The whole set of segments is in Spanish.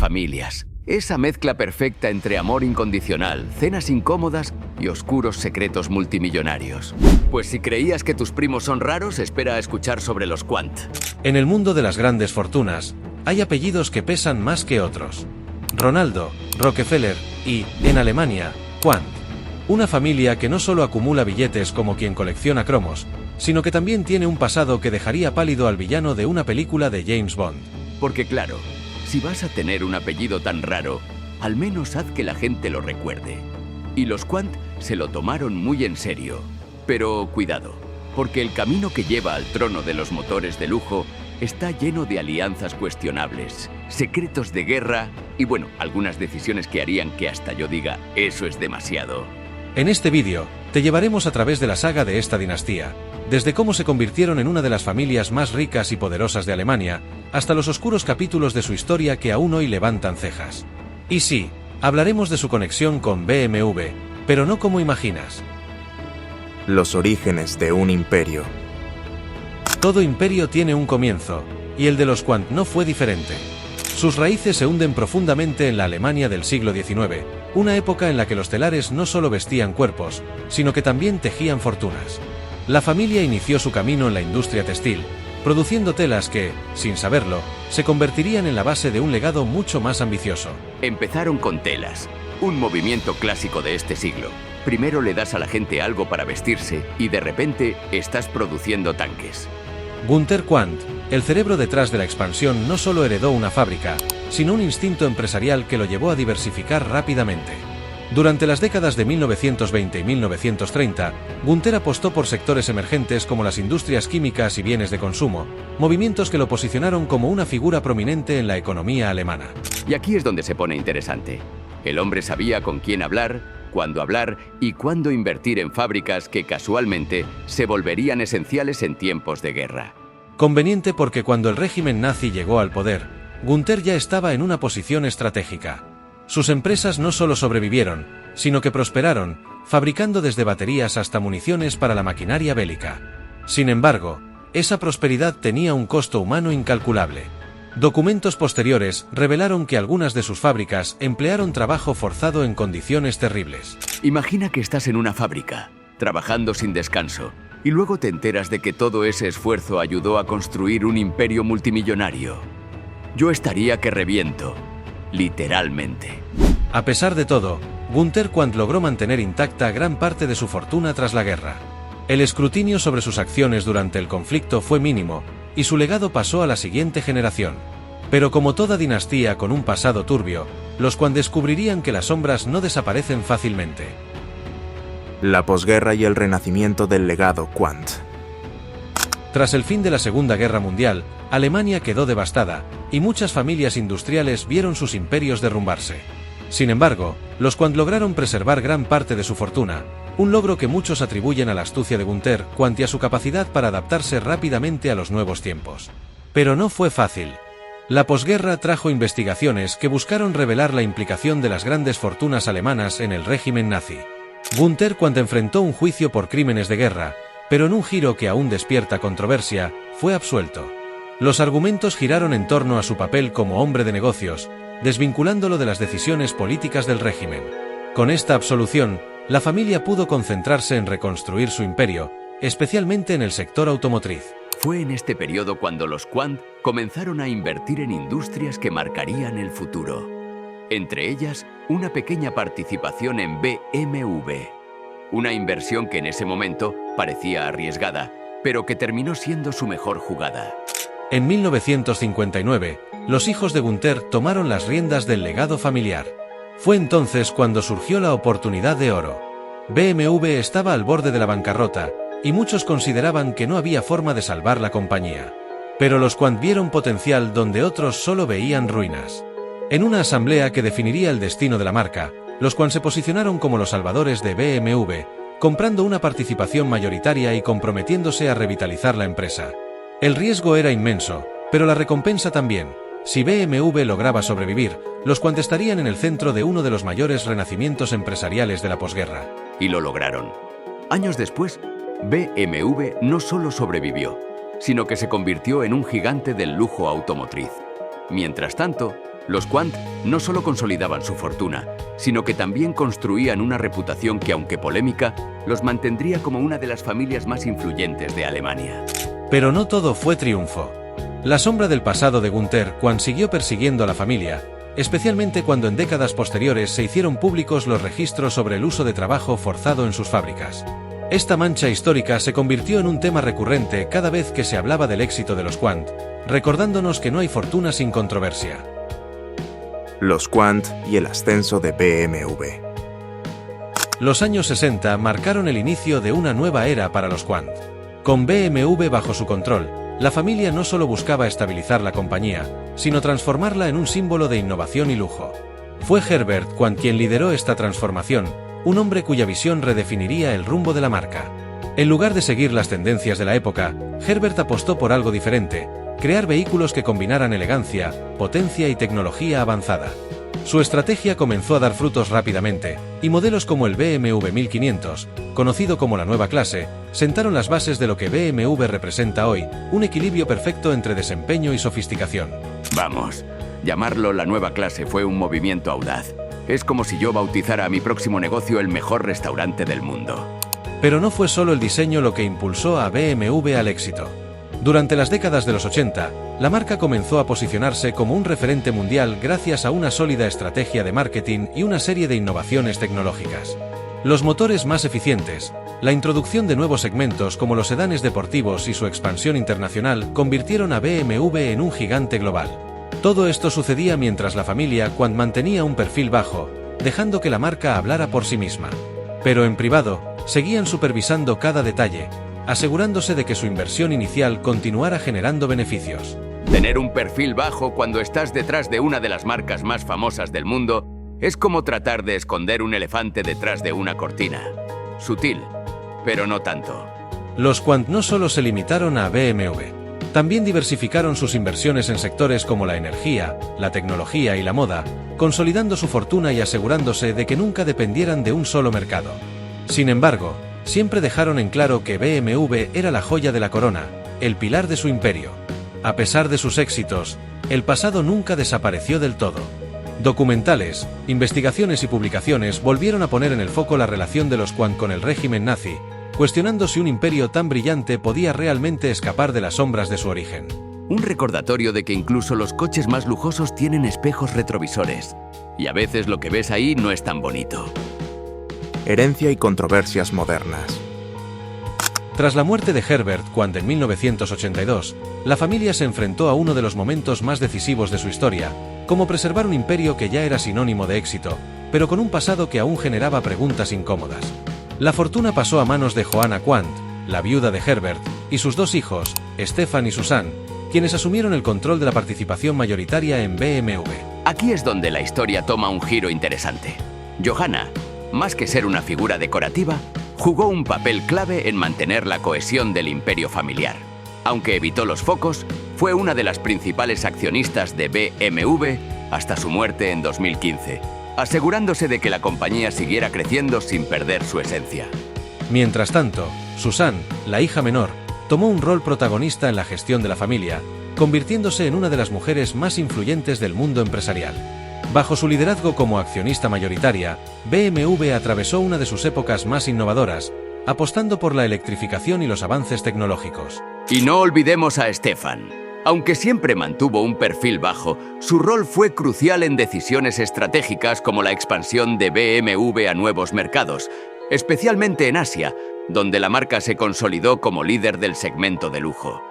familias. Esa mezcla perfecta entre amor incondicional, cenas incómodas y oscuros secretos multimillonarios. Pues si creías que tus primos son raros, espera a escuchar sobre los Quant. En el mundo de las grandes fortunas, hay apellidos que pesan más que otros. Ronaldo, Rockefeller y, en Alemania, Quant. Una familia que no solo acumula billetes como quien colecciona cromos, sino que también tiene un pasado que dejaría pálido al villano de una película de James Bond. Porque claro, si vas a tener un apellido tan raro, al menos haz que la gente lo recuerde. Y los Quant se lo tomaron muy en serio. Pero cuidado, porque el camino que lleva al trono de los motores de lujo está lleno de alianzas cuestionables, secretos de guerra y bueno, algunas decisiones que harían que hasta yo diga, eso es demasiado. En este vídeo, te llevaremos a través de la saga de esta dinastía, desde cómo se convirtieron en una de las familias más ricas y poderosas de Alemania, hasta los oscuros capítulos de su historia que aún hoy levantan cejas. Y sí, hablaremos de su conexión con BMW, pero no como imaginas. Los orígenes de un imperio. Todo imperio tiene un comienzo, y el de los Quant no fue diferente. Sus raíces se hunden profundamente en la Alemania del siglo XIX, una época en la que los telares no solo vestían cuerpos, sino que también tejían fortunas. La familia inició su camino en la industria textil, produciendo telas que, sin saberlo, se convertirían en la base de un legado mucho más ambicioso. Empezaron con telas, un movimiento clásico de este siglo. Primero le das a la gente algo para vestirse y de repente estás produciendo tanques. Günther Quandt, el cerebro detrás de la expansión, no solo heredó una fábrica, sino un instinto empresarial que lo llevó a diversificar rápidamente. Durante las décadas de 1920 y 1930, Günther apostó por sectores emergentes como las industrias químicas y bienes de consumo, movimientos que lo posicionaron como una figura prominente en la economía alemana. Y aquí es donde se pone interesante. El hombre sabía con quién hablar y cuándo invertir en fábricas que casualmente se volverían esenciales en tiempos de guerra. Conveniente porque cuando el régimen nazi llegó al poder, Günther ya estaba en una posición estratégica. Sus empresas no solo sobrevivieron, sino que prosperaron, fabricando desde baterías hasta municiones para la maquinaria bélica. Sin embargo, esa prosperidad tenía un costo humano incalculable. Documentos posteriores revelaron que algunas de sus fábricas emplearon trabajo forzado en condiciones terribles. Imagina que estás en una fábrica, trabajando sin descanso, y luego te enteras de que todo ese esfuerzo ayudó a construir un imperio multimillonario. Yo estaría que reviento, literalmente. A pesar de todo, Günther Quandt logró mantener intacta gran parte de su fortuna tras la guerra. El escrutinio sobre sus acciones durante el conflicto fue mínimo, y su legado pasó a la siguiente generación. Pero como toda dinastía con un pasado turbio, los Quandt descubrirían que las sombras no desaparecen fácilmente. La posguerra y el renacimiento del legado Quandt. Tras el fin de la Segunda Guerra Mundial, Alemania quedó devastada, y muchas familias industriales vieron sus imperios derrumbarse. Sin embargo, los Quandt lograron preservar gran parte de su fortuna, un logro que muchos atribuyen a la astucia de Günther Quandt y a su capacidad para adaptarse rápidamente a los nuevos tiempos. Pero no fue fácil. La posguerra trajo investigaciones que buscaron revelar la implicación de las grandes fortunas alemanas en el régimen nazi. Günther Quandt enfrentó un juicio por crímenes de guerra, pero en un giro que aún despierta controversia, fue absuelto. Los argumentos giraron en torno a su papel como hombre de negocios, desvinculándolo de las decisiones políticas del régimen. Con esta absolución, la familia pudo concentrarse en reconstruir su imperio, especialmente en el sector automotriz. Fue en este periodo cuando los Quandt comenzaron a invertir en industrias que marcarían el futuro. Entre ellas, una pequeña participación en BMW. Una inversión que en ese momento parecía arriesgada, pero que terminó siendo su mejor jugada. En 1959, los hijos de Günther tomaron las riendas del legado familiar. Fue entonces cuando surgió la oportunidad de oro. BMW estaba al borde de la bancarrota, y muchos consideraban que no había forma de salvar la compañía. Pero los Quandt vieron potencial donde otros solo veían ruinas. En una asamblea que definiría el destino de la marca, los Quandt se posicionaron como los salvadores de BMW, comprando una participación mayoritaria y comprometiéndose a revitalizar la empresa. El riesgo era inmenso, pero la recompensa también. Si BMW lograba sobrevivir, los Quandt estarían en el centro de uno de los mayores renacimientos empresariales de la posguerra. Y lo lograron. Años después, BMW no solo sobrevivió, sino que se convirtió en un gigante del lujo automotriz. Mientras tanto, Los Quandt no solo consolidaban su fortuna, sino que también construían una reputación que, aunque polémica, los mantendría como una de las familias más influyentes de Alemania. Pero no todo fue triunfo. La sombra del pasado de Günther Quandt siguió persiguiendo a la familia, especialmente cuando en décadas posteriores se hicieron públicos los registros sobre el uso de trabajo forzado en sus fábricas. Esta mancha histórica se convirtió en un tema recurrente cada vez que se hablaba del éxito de los Quandt, recordándonos que no hay fortuna sin controversia. Los Quandt y el ascenso de BMW. Los años 60 marcaron el inicio de una nueva era para los Quandt. Con BMW bajo su control, la familia no solo buscaba estabilizar la compañía, sino transformarla en un símbolo de innovación y lujo. Fue Herbert Quandt quien lideró esta transformación, un hombre cuya visión redefiniría el rumbo de la marca. En lugar de seguir las tendencias de la época, Herbert apostó por algo diferente: crear vehículos que combinaran elegancia, potencia y tecnología avanzada. Su estrategia comenzó a dar frutos rápidamente, y modelos como el BMW 1500, conocido como la nueva clase, sentaron las bases de lo que BMW representa hoy, un equilibrio perfecto entre desempeño y sofisticación. Vamos, llamarlo la nueva clase fue un movimiento audaz. Es como si yo bautizara a mi próximo negocio el mejor restaurante del mundo. Pero no fue solo el diseño lo que impulsó a BMW al éxito. Durante las décadas de los 80, la marca comenzó a posicionarse como un referente mundial gracias a una sólida estrategia de marketing y una serie de innovaciones tecnológicas. Los motores más eficientes, la introducción de nuevos segmentos como los sedanes deportivos y su expansión internacional convirtieron a BMW en un gigante global. Todo esto sucedía mientras la familia Quandt mantenía un perfil bajo, dejando que la marca hablara por sí misma. Pero en privado, seguían supervisando cada detalle, asegurándose de que su inversión inicial continuara generando beneficios. Tener un perfil bajo cuando estás detrás de una de las marcas más famosas del mundo es como tratar de esconder un elefante detrás de una cortina. Sutil, pero no tanto. Los Quandt no solo se limitaron a BMW, también diversificaron sus inversiones en sectores como la energía, la tecnología y la moda, consolidando su fortuna y asegurándose de que nunca dependieran de un solo mercado. Sin embargo, siempre dejaron en claro que BMW era la joya de la corona, el pilar de su imperio. A pesar de sus éxitos, el pasado nunca desapareció del todo. Documentales, investigaciones y publicaciones volvieron a poner en el foco la relación de los Quandt con el régimen nazi, cuestionando si un imperio tan brillante podía realmente escapar de las sombras de su origen. Un recordatorio de que incluso los coches más lujosos tienen espejos retrovisores, y a veces lo que ves ahí no es tan bonito. Herencia y controversias modernas. Tras la muerte de Herbert Quandt en 1982, la familia se enfrentó a uno de los momentos más decisivos de su historia, como preservar un imperio que ya era sinónimo de éxito, pero con un pasado que aún generaba preguntas incómodas. La fortuna pasó a manos de Johanna Quandt, la viuda de Herbert, y sus dos hijos, Stefan y Susanne, quienes asumieron el control de la participación mayoritaria en BMW. Aquí es donde la historia toma un giro interesante. Johanna, más que ser una figura decorativa, jugó un papel clave en mantener la cohesión del imperio familiar. Aunque evitó los focos, fue una de las principales accionistas de BMW hasta su muerte en 2015, asegurándose de que la compañía siguiera creciendo sin perder su esencia. Mientras tanto, Susanne, la hija menor, tomó un rol protagonista en la gestión de la familia, convirtiéndose en una de las mujeres más influyentes del mundo empresarial. Bajo su liderazgo como accionista mayoritaria, BMW atravesó una de sus épocas más innovadoras, apostando por la electrificación y los avances tecnológicos. Y no olvidemos a Stefan. Aunque siempre mantuvo un perfil bajo, su rol fue crucial en decisiones estratégicas como la expansión de BMW a nuevos mercados, especialmente en Asia, donde la marca se consolidó como líder del segmento de lujo.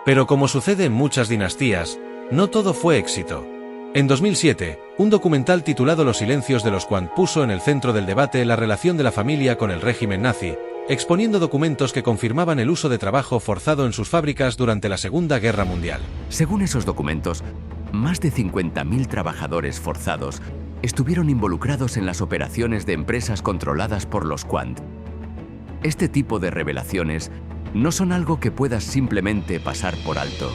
Pero como sucede en muchas dinastías, no todo fue éxito. En 2007, un documental titulado Los silencios de los Quandt puso en el centro del debate la relación de la familia con el régimen nazi, exponiendo documentos que confirmaban el uso de trabajo forzado en sus fábricas durante la Segunda Guerra Mundial. Según esos documentos, más de 50.000 trabajadores forzados estuvieron involucrados en las operaciones de empresas controladas por los Quandt. Este tipo de revelaciones no son algo que puedas simplemente pasar por alto,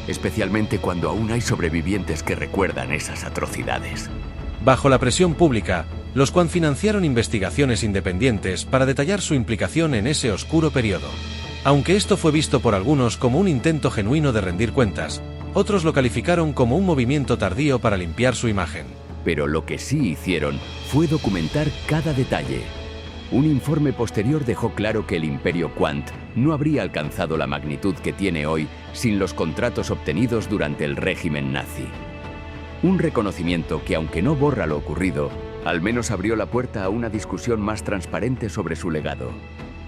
especialmente cuando aún hay sobrevivientes que recuerdan esas atrocidades. Bajo la presión pública, los Quandt financiaron investigaciones independientes para detallar su implicación en ese oscuro periodo. Aunque esto fue visto por algunos como un intento genuino de rendir cuentas, otros lo calificaron como un movimiento tardío para limpiar su imagen. Pero lo que sí hicieron fue documentar cada detalle. Un informe posterior dejó claro que el Imperio Quant no habría alcanzado la magnitud que tiene hoy sin los contratos obtenidos durante el régimen nazi. Un reconocimiento que, aunque no borra lo ocurrido, al menos abrió la puerta a una discusión más transparente sobre su legado.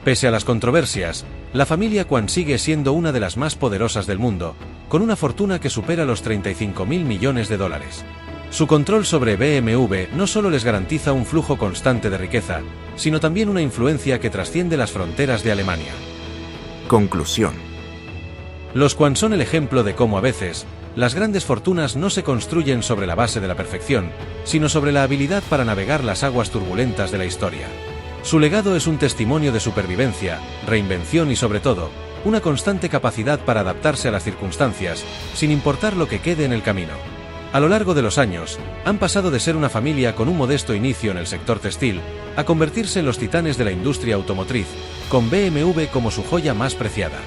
Pese a las controversias, la familia Quant sigue siendo una de las más poderosas del mundo, con una fortuna que supera los 35.000 millones de dólares. Su control sobre BMW no solo les garantiza un flujo constante de riqueza, sino también una influencia que trasciende las fronteras de Alemania. Conclusión. Los Quant son el ejemplo de cómo a veces, las grandes fortunas no se construyen sobre la base de la perfección, sino sobre la habilidad para navegar las aguas turbulentas de la historia. Su legado es un testimonio de supervivencia, reinvención y sobre todo, una constante capacidad para adaptarse a las circunstancias, sin importar lo que quede en el camino. A lo largo de los años, han pasado de ser una familia con un modesto inicio en el sector textil, a convertirse en los titanes de la industria automotriz, con BMW como su joya más preciada.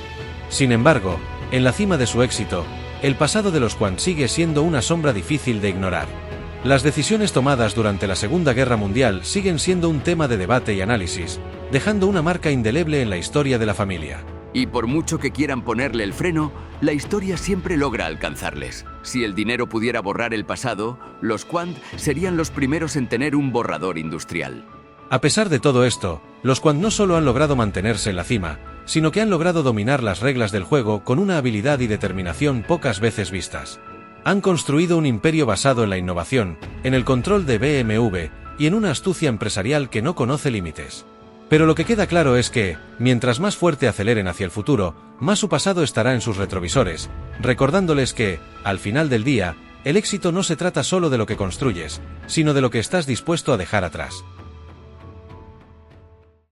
Sin embargo, en la cima de su éxito, el pasado de los Quant sigue siendo una sombra difícil de ignorar. Las decisiones tomadas durante la Segunda Guerra Mundial siguen siendo un tema de debate y análisis, dejando una marca indeleble en la historia de la familia. Y por mucho que quieran ponerle el freno, la historia siempre logra alcanzarles. Si el dinero pudiera borrar el pasado, los Quant serían los primeros en tener un borrador industrial. A pesar de todo esto, los Quant no solo han logrado mantenerse en la cima, sino que han logrado dominar las reglas del juego con una habilidad y determinación pocas veces vistas. Han construido un imperio basado en la innovación, en el control de BMW y en una astucia empresarial que no conoce límites. Pero lo que queda claro es que, mientras más fuerte aceleren hacia el futuro, más su pasado estará en sus retrovisores, recordándoles que, al final del día, el éxito no se trata solo de lo que construyes, sino de lo que estás dispuesto a dejar atrás.